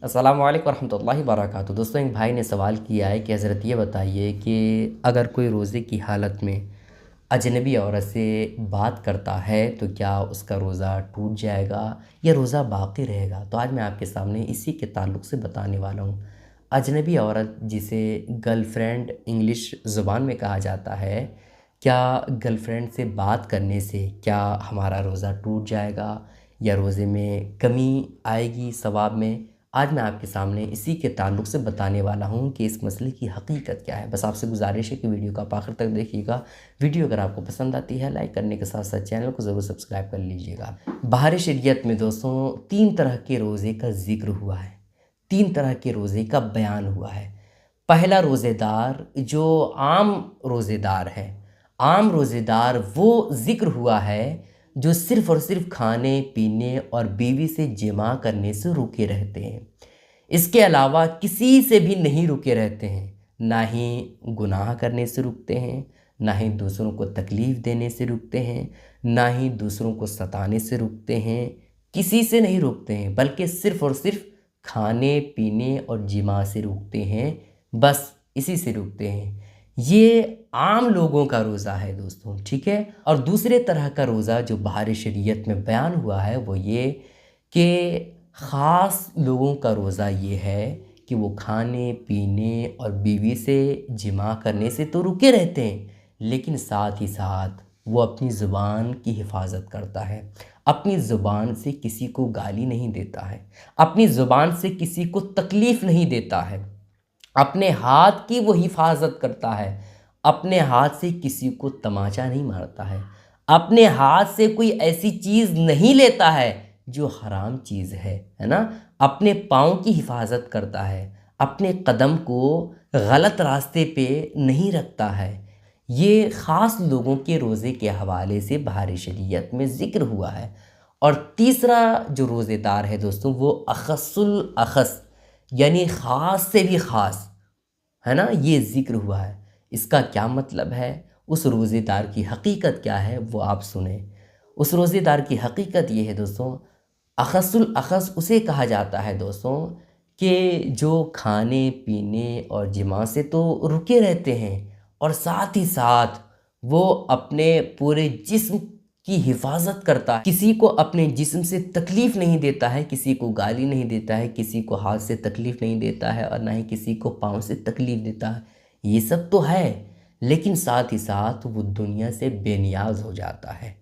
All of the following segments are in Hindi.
अस्सलामु अलैकुम रहमतुल्लाहि वबरकातुहू। दोस्तों, एक भाई ने सवाल किया है कि हज़रत ये बताइए कि अगर कोई रोज़े की हालत में अजनबी औरत से बात करता है तो क्या उसका रोज़ा टूट जाएगा या रोज़ा बाक़ी रहेगा। तो आज मैं आपके सामने इसी के ताल्लुक़ से बताने वाला हूँ। अजनबी औरत जिसे गर्लफ्रेंड इंग्लिश ज़ुबान में कहा जाता है, क्या गर्लफ्रेंड से बात करने से क्या हमारा रोज़ा टूट जाएगा या रोज़े में कमी आएगी सवाब में। आज मैं आपके सामने इसी के ताल्लुक़ से बताने वाला हूँ कि इस मसले की हकीकत क्या है। बस आपसे गुजारिश है कि वीडियो को आप आखिर तक देखिएगा। वीडियो अगर आपको पसंद आती है लाइक करने के साथ साथ चैनल को ज़रूर सब्सक्राइब कर लीजिएगा। बाहर शरीयत में दोस्तों 3 तरह के रोज़े का ज़िक्र हुआ है, 3 तरह के रोज़े का बयान हुआ है। पहला रोज़ेदार जो आम रोज़ेदार है, आम रोज़ेदार वो ज़िक्र हुआ है जो सिर्फ़ और सिर्फ खाने पीने और बीवी से जिमा करने से रुके रहते हैं। इसके अलावा किसी से भी नहीं रुके रहते हैं, ना ही गुनाह करने से रुकते हैं, ना ही दूसरों को तकलीफ़ देने से रुकते हैं, ना ही दूसरों को सताने से रुकते हैं। किसी से नहीं रुकते हैं बल्कि सिर्फ़ और सिर्फ खाने पीने और जिमा से रुकते हैं, बस इसी से रुकते हैं। ये आम लोगों का रोज़ा है दोस्तों, ठीक है। और दूसरे तरह का रोज़ा जो बाहर शरीयत में बयान हुआ है वो ये कि ख़ास लोगों का रोज़ा ये है कि वो खाने पीने और बीवी से जिमा करने से तो रुके रहते हैं, लेकिन साथ ही साथ वो अपनी ज़ुबान की हिफाजत करता है, अपनी ज़ुबान से किसी को गाली नहीं देता है, अपनी ज़ुबान से किसी को तकलीफ़ नहीं देता है, अपने हाथ की वो हिफाजत करता है, अपने हाथ से किसी को तमाचा नहीं मारता है, अपने हाथ से कोई ऐसी चीज़ नहीं लेता है जो हराम चीज़ है ना। अपने पाँव की हिफाजत करता है, अपने कदम को गलत रास्ते पे नहीं रखता है। ये ख़ास लोगों के रोज़े के हवाले से बाहर शरीयत में ज़िक्र हुआ है। और तीसरा जो रोज़ेदार है दोस्तों वो अख़स्सुल अख़स यानी ख़ास से भी ख़ास है ना, ये ज़िक्र हुआ है। इसका क्या मतलब है, उस रोज़ेदार की हकीकत क्या है वो आप सुने। उस रोज़ेदार की हकीकत ये है दोस्तों, अख़स्सुल अख़स उसे कहा जाता है दोस्तों कि जो खाने पीने और जिमा से तो रुके रहते हैं और साथ ही साथ वो अपने पूरे जिस्म की हिफाजत करता है, किसी को अपने जिस्म से तकलीफ़ नहीं देता है, किसी को गाली नहीं देता है, किसी को हाथ से तकलीफ़ नहीं देता है और ना ही किसी को पाँव से तकलीफ़ देता है। ये सब तो है, लेकिन साथ ही साथ वो दुनिया से बेनियाज़ हो जाता है।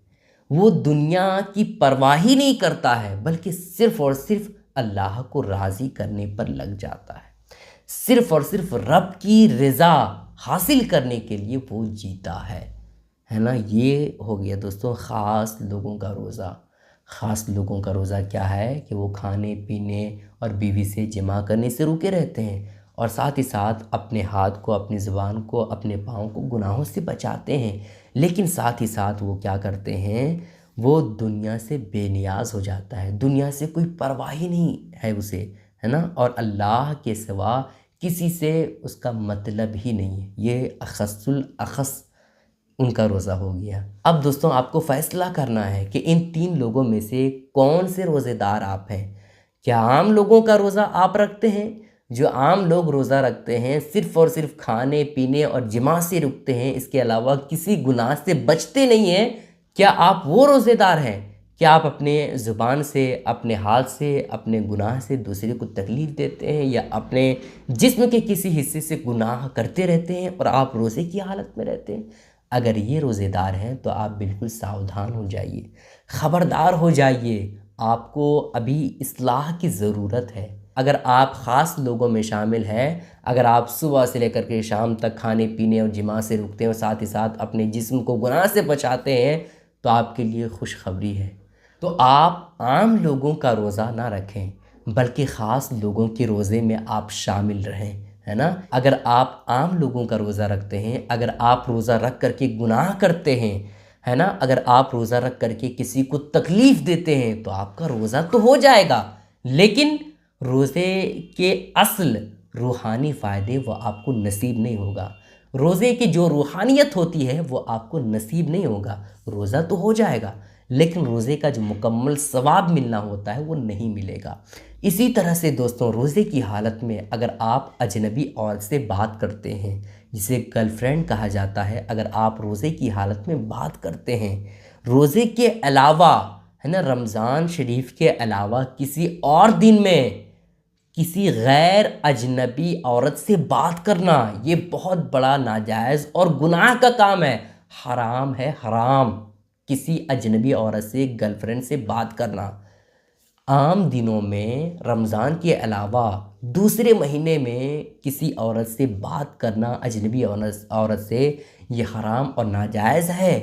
वो दुनिया की परवाह ही नहीं करता है बल्कि सिर्फ़ और सिर्फ अल्लाह को राज़ी करने पर लग जाता है। सिर्फ़ और सिर्फ रब की रज़ा हासिल करने के लिए वो जीता है ना। ये हो गया दोस्तों ख़ास लोगों का रोज़ा। ख़ास लोगों का रोज़ा क्या है कि वो खाने पीने और बीवी से जिमा करने से रुके रहते हैं और साथ ही साथ अपने हाथ को, अपनी ज़ुबान को, अपने पाँव को गुनाहों से बचाते हैं, लेकिन साथ ही साथ वो क्या करते हैं, वो दुनिया से बेनियाज़ हो जाता है, दुनिया से कोई परवाह ही नहीं है उसे, है ना। और अल्लाह के सिवा किसी से उसका मतलब ही नहीं है। ये अख़स्सुल अख़स उनका रोज़ा हो गया। अब दोस्तों आपको फ़ैसला करना है कि इन 3 लोगों में से कौन से रोज़ेदार आप हैं। क्या आम लोगों का रोज़ा आप रखते हैं? जो आम लोग रोज़ा रखते हैं सिर्फ़ और सिर्फ खाने पीने और जिमा से रुकते हैं, इसके अलावा किसी गुनाह से बचते नहीं हैं, क्या आप वो रोज़ेदार हैं? क्या आप अपने ज़ुबान से, अपने हाथ से, अपने गुनाह से दूसरे को तकलीफ़ देते हैं या अपने जिस्म के किसी हिस्से से गुनाह करते रहते हैं और आप रोज़े की हालत में रहते हैं? अगर ये रोज़ेदार हैं तो आप बिल्कुल सावधान हो जाइए, ख़बरदार हो जाइए। आपको अभी इस्लाह की ज़रूरत है। अगर आप ख़ास लोगों में शामिल हैं, अगर आप सुबह से लेकर के शाम तक खाने पीने और जिमा से रुकते हैं और साथ ही साथ अपने जिस्म को गुनाह से बचाते हैं, तो आपके लिए खुशखबरी है। तो आप आम लोगों का रोज़ा ना रखें बल्कि ख़ास लोगों के रोज़े में आप शामिल रहें, है ना। अगर आप आम लोगों का रोज़ा रखते हैं, अगर आप रोज़ा रख कर के गुनाह करते हैं, है ना, अगर आप रोज़ा रख कर के किसी को तकलीफ़ देते हैं तो आपका रोज़ा तो हो जाएगा, लेकिन रोज़े के असल रूहानी फ़ायदे वो आपको नसीब नहीं होगा। रोज़े की जो रूहानियत होती है वो आपको नसीब नहीं होगा। रोज़ा तो हो जाएगा लेकिन रोज़े का जो मुकम्मल सवाब मिलना होता है वो नहीं मिलेगा। इसी तरह से दोस्तों, रोज़े की हालत में अगर आप अजनबी औरत से बात करते हैं, जिसे गर्लफ्रेंड कहा जाता है, अगर आप रोज़े की हालत में बात करते हैं, रोज़े के अलावा, है ना, रमज़ान शरीफ के अलावा किसी और दिन में किसी गैर अजनबी औरत से बात करना, ये बहुत बड़ा नाजायज़ और गुनाह का काम है। हराम है, हराम, किसी अजनबी औरत से, गर्लफ्रेंड से बात करना। आम दिनों में रमज़ान के अलावा दूसरे महीने में किसी औरत से बात करना, अजनबी औरत से, ये हराम और नाजायज़ है।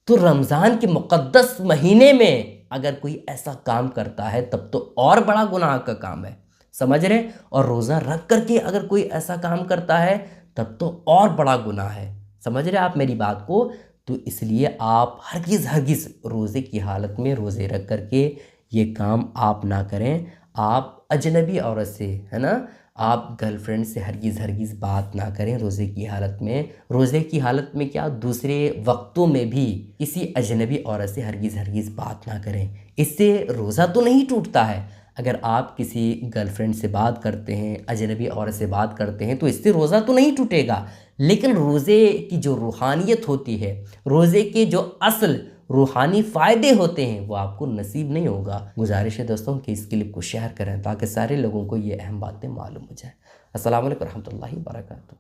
तो रमज़ान के मुक़द्दस महीने में अगर कोई ऐसा काम करता है तब तो और बड़ा गुनाह का काम है, समझ रहे हैं। और रोज़ा रख करके अगर कोई ऐसा काम करता है तब तो और बड़ा गुनाह है, समझ रहे हैं आप मेरी बात को। तो इसलिए आप हरगिज़ हरगिज़ रोज़े की हालत में रोज़े रख करके ये काम आप ना करें। आप अजनबी औरत से, है ना, आप गर्लफ्रेंड से हरगिज़ हरगिज़ बात ना करें रोज़े की हालत में। रोज़े की हालत में क्या, दूसरे वक्तों में भी किसी अजनबी औरत से हरगिज़ हरगिज़ बात ना करें। इससे रोज़ा तो नहीं टूटता है। अगर आप किसी गर्लफ्रेंड से बात करते हैं, अजनबी औरत से बात करते हैं, तो इससे रोज़ा तो नहीं टूटेगा, लेकिन रोज़े की जो रूहानियत होती है, रोज़े के जो असल रूहानी फ़ायदे होते हैं, वो आपको नसीब नहीं होगा। गुजारिश है दोस्तों कि इस क्लिप को शेयर करें ताकि सारे लोगों को ये अहम बातें मालूम हो जाए। अस्सलाम वालेकुम रहमतुल्लाहि व बरकातहू।